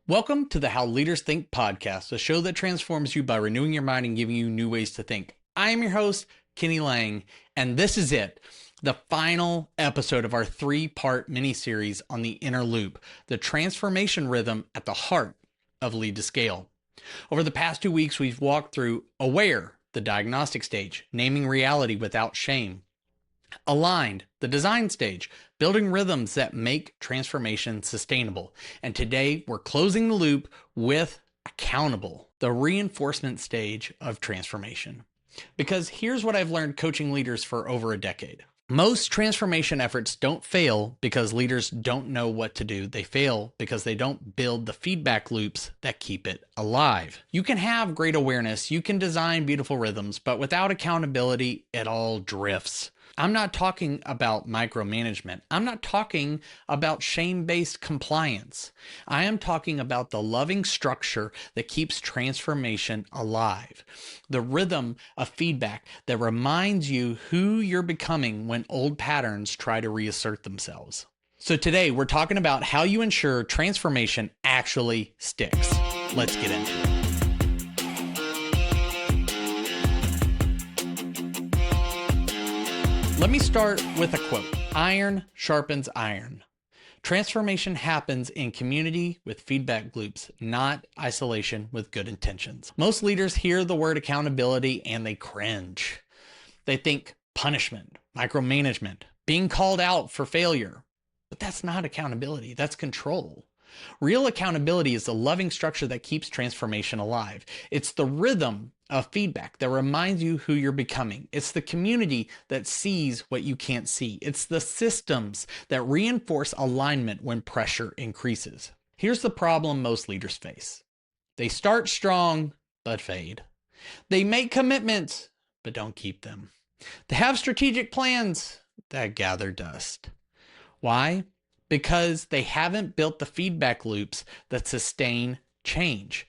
Welcome to the How Leaders Think podcast, a show that transforms you by renewing your mind and giving you new ways to think. I am your host, Kenny Lange, and this is it, the final episode of our three-part mini-series on the inner loop, the transformation rhythm at the heart of Lead to Scale. Over the past 2 weeks, we've walked through Aware, the diagnostic stage, naming reality without shame. Aligned, the design stage, building rhythms that make transformation sustainable. And today we're closing the loop with accountable, the reinforcement stage of transformation. Because here's what I've learned coaching leaders for over a decade. Most transformation efforts don't fail because leaders don't know what to do. They fail because they don't build the feedback loops that keep it alive. You can have great awareness, you can design beautiful rhythms, but without accountability, it all drifts. I'm not talking about micromanagement. I'm not talking about shame-based compliance. I am talking about the loving structure that keeps transformation alive. The rhythm of feedback that reminds you who you're becoming when old patterns try to reassert themselves. So today we're talking about how you ensure transformation actually sticks. Let's get into it. Let me start with a quote. Iron sharpens iron. Transformation happens in community with feedback loops, not isolation with good intentions. Most leaders hear the word accountability and they cringe. They think punishment, micromanagement, being called out for failure. But that's not accountability, that's control. Real accountability is the loving structure that keeps transformation alive. It's the rhythm of feedback that reminds you who you're becoming. It's the community that sees what you can't see. It's the systems that reinforce alignment when pressure increases. Here's the problem most leaders face. They start strong, but fade. They make commitments, but don't keep them. They have strategic plans that gather dust. Why? Because they haven't built the feedback loops that sustain change.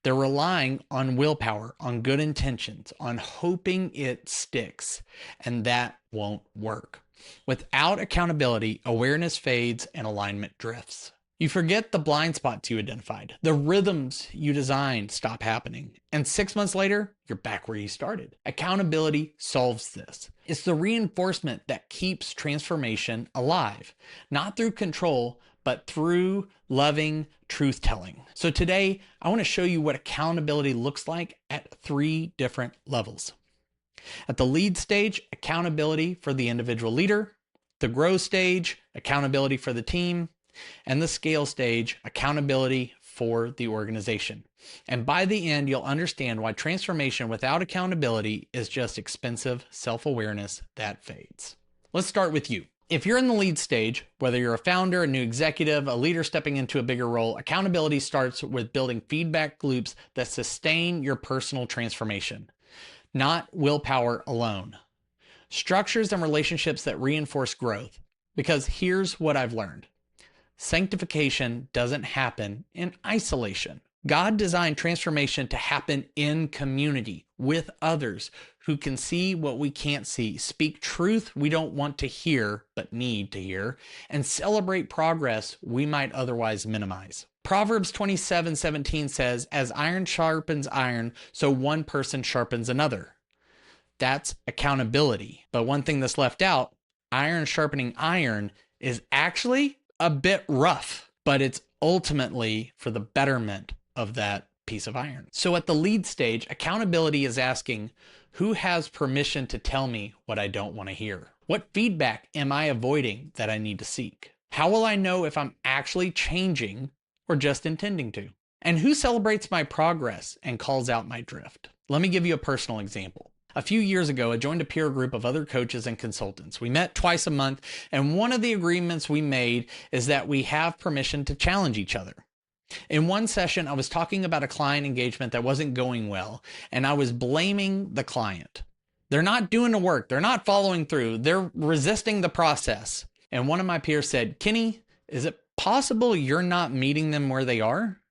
They're relying on willpower, on good intentions, on hoping it sticks, and that won't work. Without accountability, awareness fades and alignment drifts. You forget the blind spots you identified. The rhythms you designed stop happening. And 6 months later, you're back where you started. Accountability solves this. It's the reinforcement that keeps transformation alive, not through control, but through loving truth-telling. So today, I want to show you what accountability looks like at 3 different levels. At the lead stage, accountability for the individual leader. The grow stage, accountability for the team. And the scale stage, accountability for the organization. And by the end, you'll understand why transformation without accountability is just expensive self-awareness that fades. Let's start with you. If you're in the lead stage, whether you're a founder, a new executive, a leader stepping into a bigger role, accountability starts with building feedback loops that sustain your personal transformation, not willpower alone. Structures and relationships that reinforce growth. Because here's what I've learned. Sanctification doesn't happen in isolation. God designed transformation to happen in community with others who can see what we can't see, speak truth we don't want to hear but need to hear, and celebrate progress we might otherwise minimize. Proverbs 27:17 says, "As iron sharpens iron, so one person sharpens another." That's accountability. But one thing that's left out, iron sharpening iron, is actually a bit rough, but it's ultimately for the betterment of that piece of iron. So at the lead stage, accountability is asking, who has permission to tell me what I don't want to hear? What feedback am I avoiding that I need to seek? How will I know if I'm actually changing or just intending to? And who celebrates my progress and calls out my drift? Let me give you a personal example. A few years ago, I joined a peer group of other coaches and consultants. We met twice a month, and one of the agreements we made is that we have permission to challenge each other. In one session, I was talking about a client engagement that wasn't going well, and I was blaming the client. They're not doing the work. They're not following through. They're resisting the process. And one of my peers said, "Kenny, is it possible you're not meeting them where they are?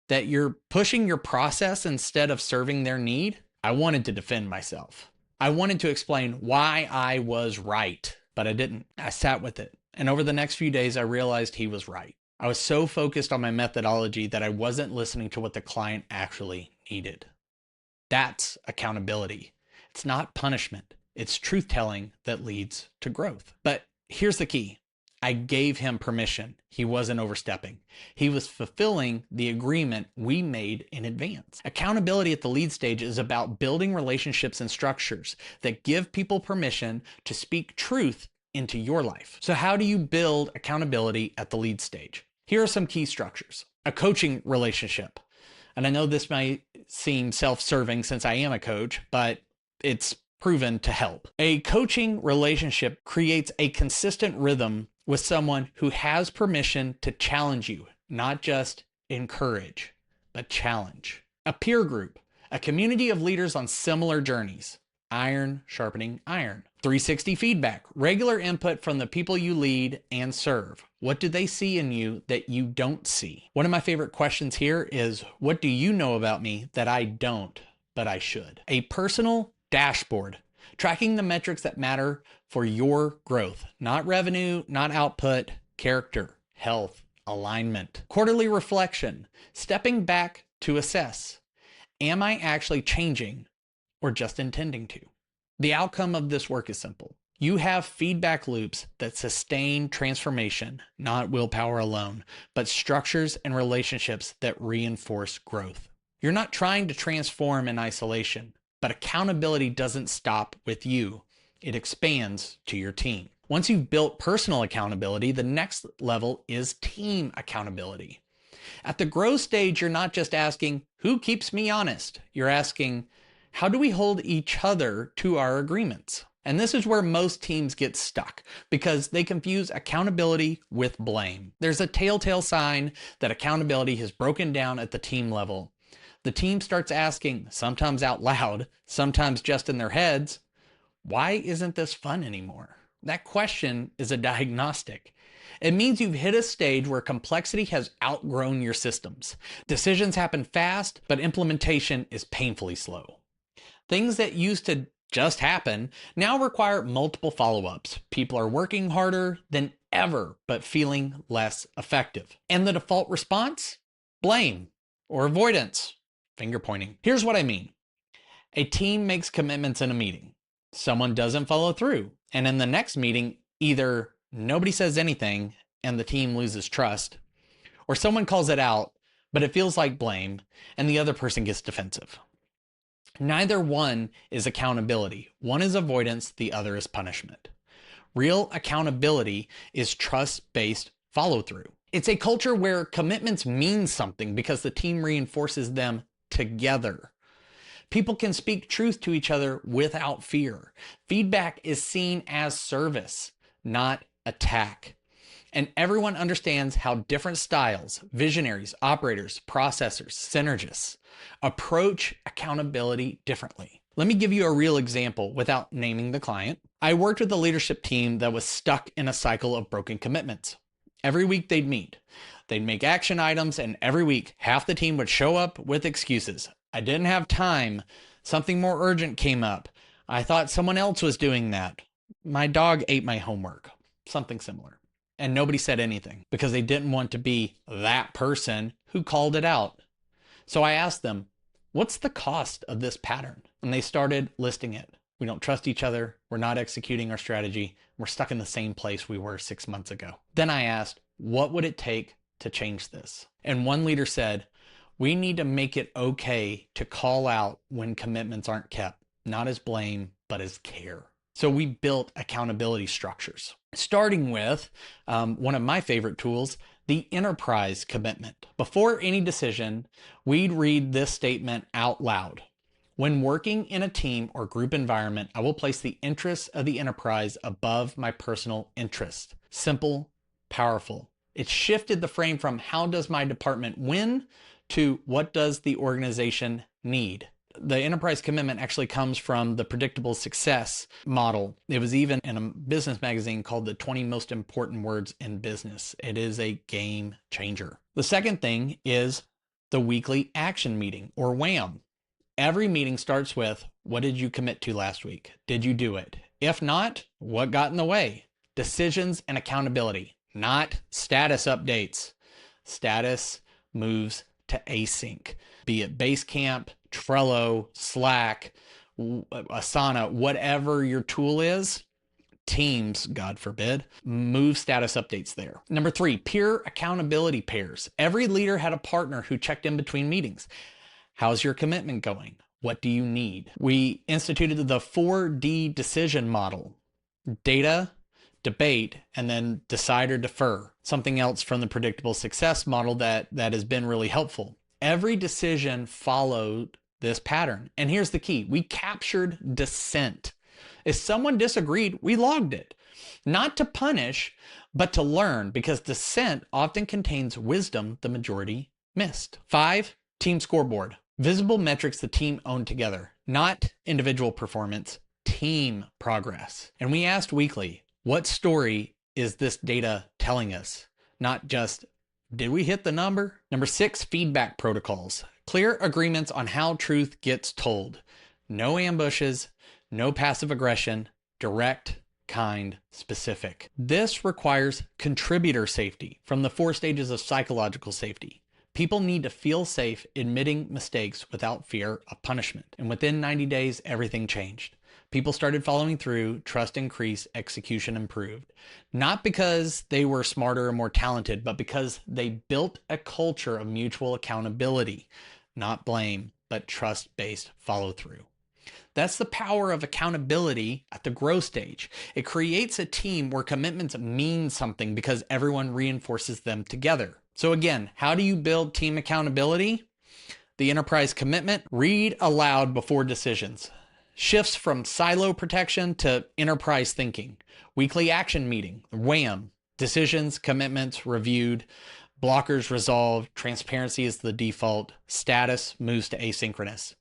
That you're pushing your process instead of serving their need?" I wanted to defend myself. I wanted to explain why I was right, but I didn't. I sat with it. And over the next few days, I realized he was right. I was so focused on my methodology that I wasn't listening to what the client actually needed. That's accountability. It's not punishment. It's truth telling that leads to growth. But here's the key. I gave him permission. He wasn't overstepping. He was fulfilling the agreement we made in advance. Accountability at the lead stage is about building relationships and structures that give people permission to speak truth into your life. So how do you build accountability at the lead stage? Here are some key structures. A coaching relationship. And I know this might seem self-serving since I am a coach, but it's proven to help. A coaching relationship creates a consistent rhythm with someone who has permission to challenge you, not just encourage, but challenge. A peer group, a community of leaders on similar journeys. Iron sharpening iron. 360 feedback, regular input from the people you lead and serve. What do they see in you that you don't see? One of my favorite questions here is, what do you know about me that I don't, but I should? A personal dashboard, tracking the metrics that matter for your growth, not revenue, not output, character, health, alignment. Quarterly reflection, stepping back to assess. Am I actually changing or just intending to? The outcome of this work is simple. You have feedback loops that sustain transformation, not willpower alone, but structures and relationships that reinforce growth. You're not trying to transform in isolation, but accountability doesn't stop with you. It expands to your team. Once you've built personal accountability, the next level is team accountability. At the growth stage, you're not just asking, who keeps me honest? You're asking, how do we hold each other to our agreements? And this is where most teams get stuck because they confuse accountability with blame. There's a telltale sign that accountability has broken down at the team level. The team starts asking, sometimes out loud, sometimes just in their heads, why isn't this fun anymore? That question is a diagnostic. It means you've hit a stage where complexity has outgrown your systems. Decisions happen fast, but implementation is painfully slow. Things that used to just happen now require multiple follow-ups. People are working harder than ever, but feeling less effective. And the default response? Blame or avoidance. Finger pointing. Here's what I mean. A team makes commitments in a meeting. Someone doesn't follow through. And in the next meeting, either nobody says anything and the team loses trust, or someone calls it out, but it feels like blame, and the other person gets defensive. Neither one is accountability. One is avoidance, the other is punishment. Real accountability is trust-based follow-through. It's a culture where commitments mean something because the team reinforces them together. People can speak truth to each other without fear. Feedback is seen as service, not attack. And everyone understands how different styles, visionaries, operators, processors, synergists approach accountability differently. Let me give you a real example without naming the client. I worked with a leadership team that was stuck in a cycle of broken commitments. Every week they'd meet. They'd make action items, and every week half the team would show up with excuses. I didn't have time. Something more urgent came up. I thought someone else was doing that. My dog ate my homework. Something similar. And nobody said anything because they didn't want to be that person who called it out. So I asked them, what's the cost of this pattern? And they started listing it. We don't trust each other. We're not executing our strategy. We're stuck in the same place we were 6 months ago. Then I asked, what would it take to change this? And one leader said, we need to make it okay to call out when commitments aren't kept, not as blame, but as care. So we built accountability structures, starting with one of my favorite tools, the enterprise commitment. Before any decision, we'd read this statement out loud. When working in a team or group environment, I will place the interests of the enterprise above my personal interests. Simple, powerful. It shifted the frame from how does my department win to what does the organization need. The enterprise commitment actually comes from the predictable success model. It was even in a business magazine called the 20 Most Important Words in Business. It is a game changer. The second thing is the weekly action meeting, or WHAM. Every meeting starts with, what did you commit to last week? Did you do it? If not, what got in the way? Decisions and accountability, not status updates. status moves to async, be it Basecamp, Trello, Slack, Asana, whatever your tool is. Teams, God forbid, move status updates there. Number 3, peer accountability pairs. Every leader had a partner who checked in between meetings. How's your commitment going? What do you need? We instituted the 4D decision model: data, debate, and then decide or defer. Something else from the predictable success model that has been really helpful. Every decision followed this pattern. And here's the key: we captured dissent. If someone disagreed, we logged it. Not to punish, but to learn, because dissent often contains wisdom the majority missed. 5, team scoreboard. Visible metrics the team owned together, not individual performance, team progress. And we asked weekly, what story is this data telling us? Not just, did we hit the number? Number 6, feedback protocols. Clear agreements on how truth gets told. No ambushes, no passive aggression, direct, kind, specific. This requires contributor safety from the 4 stages of psychological safety. People need to feel safe admitting mistakes without fear of punishment. And within 90 days, everything changed. People started following through, trust increased, execution improved. Not because they were smarter or more talented, but because they built a culture of mutual accountability. Not blame, but trust-based follow-through. That's the power of accountability at the growth stage. It creates a team where commitments mean something because everyone reinforces them together. So again, how do you build team accountability? The enterprise commitment: read aloud before decisions. Shifts from silo protection to enterprise thinking. Weekly action meeting, WHAM. Decisions, commitments reviewed, blockers resolved, transparency is the default, status moves to asynchronous.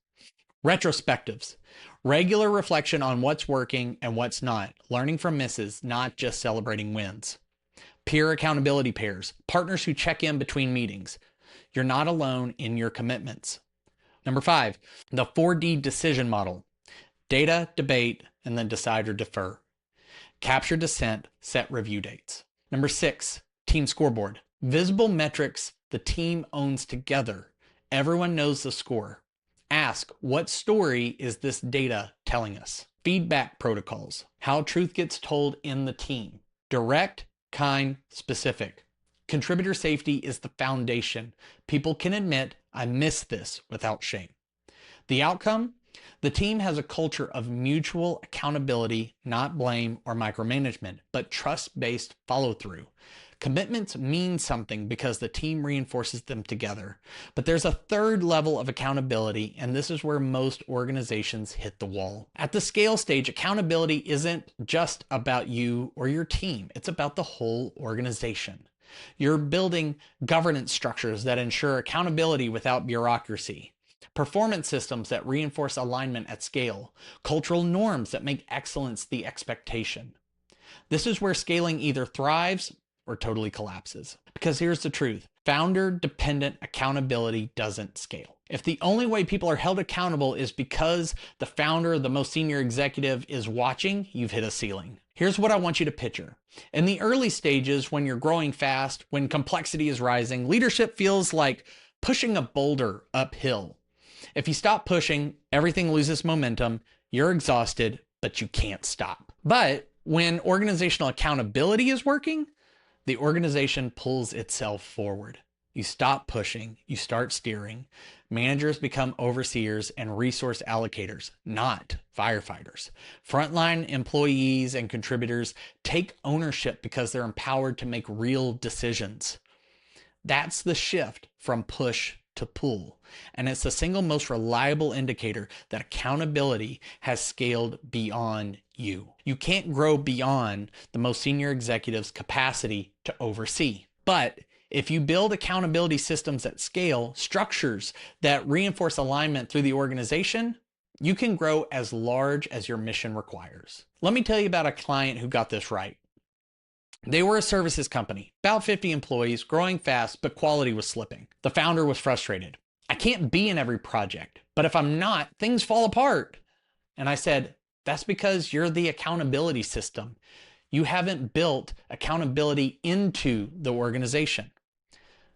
Retrospectives, regular reflection on what's working and what's not, learning from misses, not just celebrating wins. Peer accountability pairs, partners who check in between meetings. You're not alone in your commitments. Number 5, the 4D decision model: data, debate, and then decide or defer. Capture dissent, set review dates. Number 6, team scoreboard. Visible metrics the team owns together. Everyone knows the score. Ask, what story is this data telling us? Feedback protocols, how truth gets told in the team. Direct, kind, specific. Contributor safety is the foundation. People can admit, I missed this, without shame. The outcome? The team has a culture of mutual accountability, not blame or micromanagement, but trust-based follow-through. Commitments mean something because the team reinforces them together. But there's a third level of accountability, and this is where most organizations hit the wall. At the scale stage, accountability isn't just about you or your team. It's about the whole organization. You're building governance structures that ensure accountability without bureaucracy. Performance systems that reinforce alignment at scale. Cultural norms that make excellence the expectation. This is where scaling either thrives or totally collapses. Because here's the truth: founder-dependent accountability doesn't scale. If the only way people are held accountable is because the founder, the most senior executive, is watching, you've hit a ceiling. Here's what I want you to picture. In the early stages, when you're growing fast, when complexity is rising, leadership feels like pushing a boulder uphill. If you stop pushing, everything loses momentum, you're exhausted, but you can't stop. But when organizational accountability is working, the organization pulls itself forward. You stop pushing, you start steering. Managers become overseers and resource allocators, not firefighters. Frontline employees and contributors take ownership because they're empowered to make real decisions. That's the shift from push to pull. And it's the single most reliable indicator that accountability has scaled beyond you. You can't grow beyond the most senior executive's capacity to oversee. But if you build accountability systems at scale, structures that reinforce alignment through the organization, you can grow as large as your mission requires. Let me tell you about a client who got this right. They were a services company, about 50 employees, growing fast, but quality was slipping. The founder was frustrated. I can't be in every project, but if I'm not, things fall apart. And I said, that's because you're the accountability system. You haven't built accountability into the organization.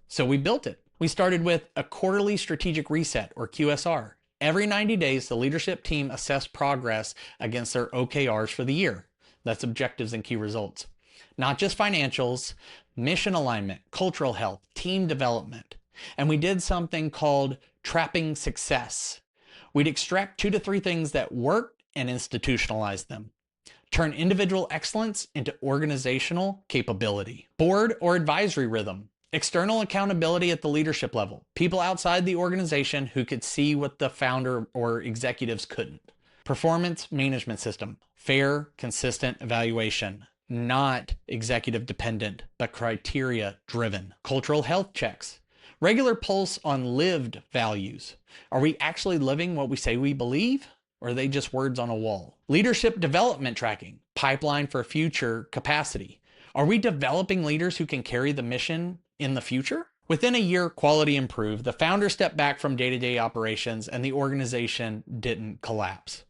So we built it. We started with a quarterly strategic reset, or QSR. Every 90 days, the leadership team assessed progress against their OKRs for the year. That's objectives and key results. Not just financials, mission alignment, cultural health, team development. And we did something called trapping success. We'd extract 2 to 3 things that worked and institutionalize them. Turn individual excellence into organizational capability. Board or advisory rhythm. External accountability at the leadership level. People outside the organization who could see what the founder or executives couldn't. Performance management system. Fair, consistent evaluation. Not executive dependent, but criteria driven. Cultural health checks. Regular pulse on lived values. Are we actually living what we say we believe? Or are they just words on a wall? Leadership development tracking. Pipeline for future capacity. Are we developing leaders who can carry the mission in the future? Within a year, quality improved. The founder stepped back from day-to-day operations and the organization didn't collapse.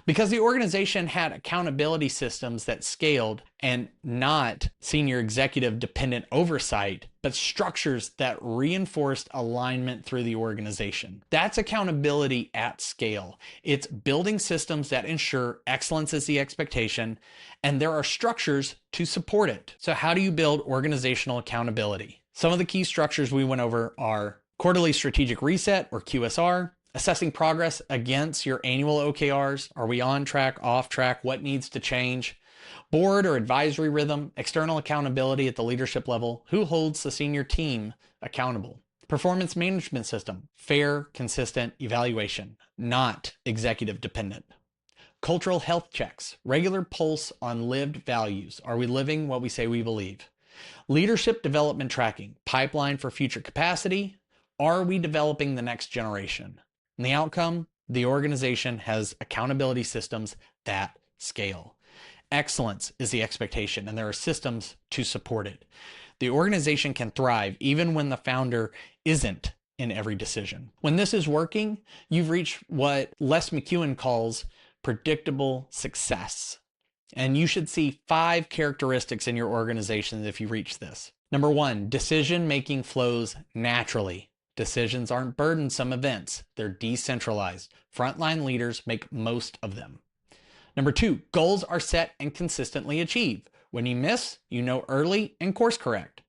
Because the organization had accountability systems that scaled, and not senior executive dependent oversight, but structures that reinforced alignment through the organization. That's accountability at scale. It's building systems that ensure excellence is the expectation, and there are structures to support it. So how do you build organizational accountability? Some of the key structures we went over are quarterly strategic reset, or QSR, assessing progress against your annual OKRs. Are we on track, off track? What needs to change? Board or advisory rhythm, external accountability at the leadership level. Who holds the senior team accountable? Performance management system, fair, consistent evaluation, not executive dependent. Cultural health checks, regular pulse on lived values. Are we living what we say we believe? Leadership development tracking, pipeline for future capacity. Are we developing the next generation? And the outcome, the organization has accountability systems that scale. Excellence is the expectation, and there are systems to support it. The organization can thrive even when the founder isn't in every decision. When this is working, you've reached what Les McEwen calls predictable success. And you should see 5 characteristics in your organization if you reach this. Number 1, decision-making flows naturally. Decisions aren't burdensome events. They're decentralized. Frontline leaders make most of them. Number 2, goals are set and consistently achieved. When you miss, you know early and course correct.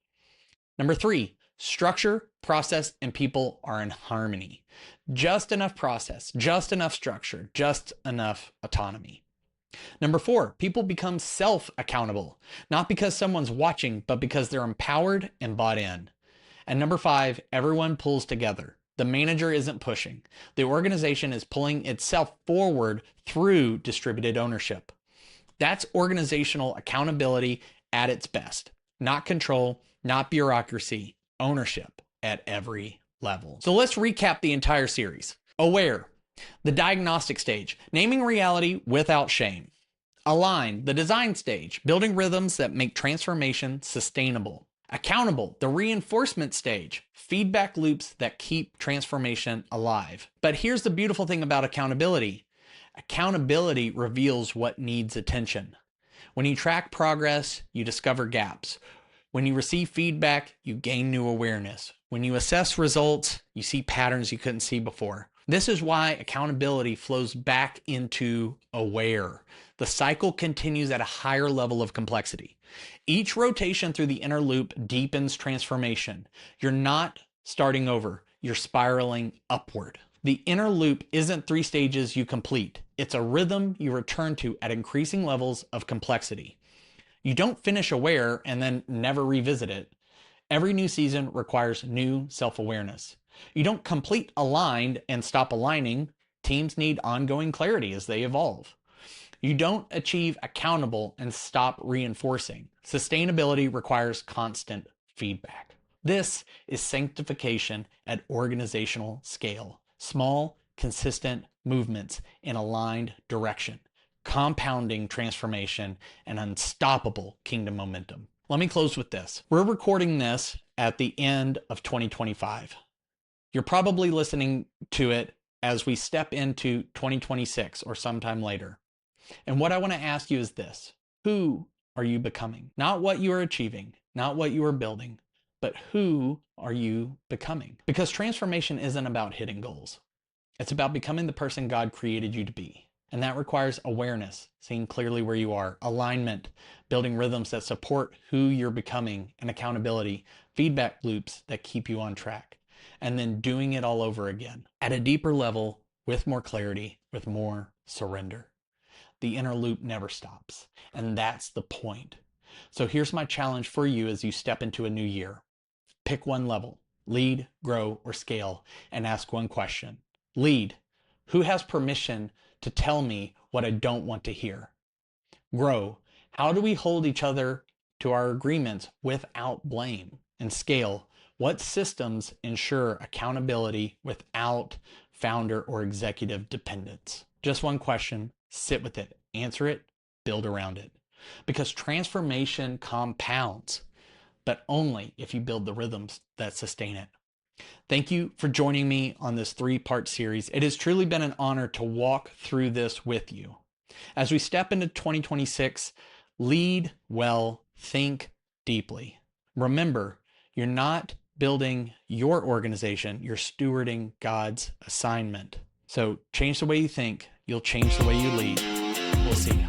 Number 3, structure, process, and people are in harmony. Just enough process, just enough structure, just enough autonomy. Number 4, people become self-accountable, not because someone's watching, but because they're empowered and bought in. And number 5, everyone pulls together. The manager isn't pushing. The organization is pulling itself forward through distributed ownership. That's organizational accountability at its best. Not control, not bureaucracy, ownership at every level. So let's recap the entire series. Aware, the diagnostic stage, naming reality without shame. Align, the design stage, building rhythms that make transformation sustainable. Accountable, the reinforcement stage, feedback loops that keep transformation alive. But here's the beautiful thing about accountability. Accountability reveals what needs attention. When you track progress, you discover gaps. When you receive feedback, you gain new awareness. When you assess results, you see patterns you couldn't see before. This is why accountability flows back into aware. The cycle continues at a higher level of complexity. Each rotation through the inner loop deepens transformation. You're not starting over, you're spiraling upward. The inner loop isn't 3 stages you complete. It's a rhythm you return to at increasing levels of complexity. You don't finish aware and then never revisit it. Every new season requires new self-awareness. You don't complete aligned and stop aligning. Teams need ongoing clarity as they evolve. You don't achieve accountable and stop reinforcing. Sustainability requires constant feedback. This is sanctification at organizational scale. Small, consistent movements in aligned direction, compounding transformation, and unstoppable kingdom momentum. Let me close with this. We're recording this at the end of 2025. You're probably listening to it as we step into 2026 or sometime later. And what I want to ask you is this: who are you becoming? Not what you are achieving, not what you are building, but who are you becoming? Because transformation isn't about hitting goals. It's about becoming the person God created you to be. And that requires awareness, seeing clearly where you are, alignment, building rhythms that support who you're becoming, and accountability, feedback loops that keep you on track. And then doing it all over again at a deeper level, with more clarity, with more surrender. The inner loop never stops. And that's the point. So here's my challenge for you as you step into a new year. Pick one level, lead, grow, or scale, and ask one question. Lead, who has permission to tell me what I don't want to hear? Grow, how do we hold each other to our agreements without blame? And scale, what systems ensure accountability without founder or executive dependence? Just one question, sit with it, answer it, build around it. Because transformation compounds, but only if you build the rhythms that sustain it. Thank you for joining me on this 3-part series. It has truly been an honor to walk through this with you. As we step into 2026, lead well, think deeply. Remember, you're not building your organization, you're stewarding God's assignment. So change the way you think, you'll change the way you lead. We'll see you.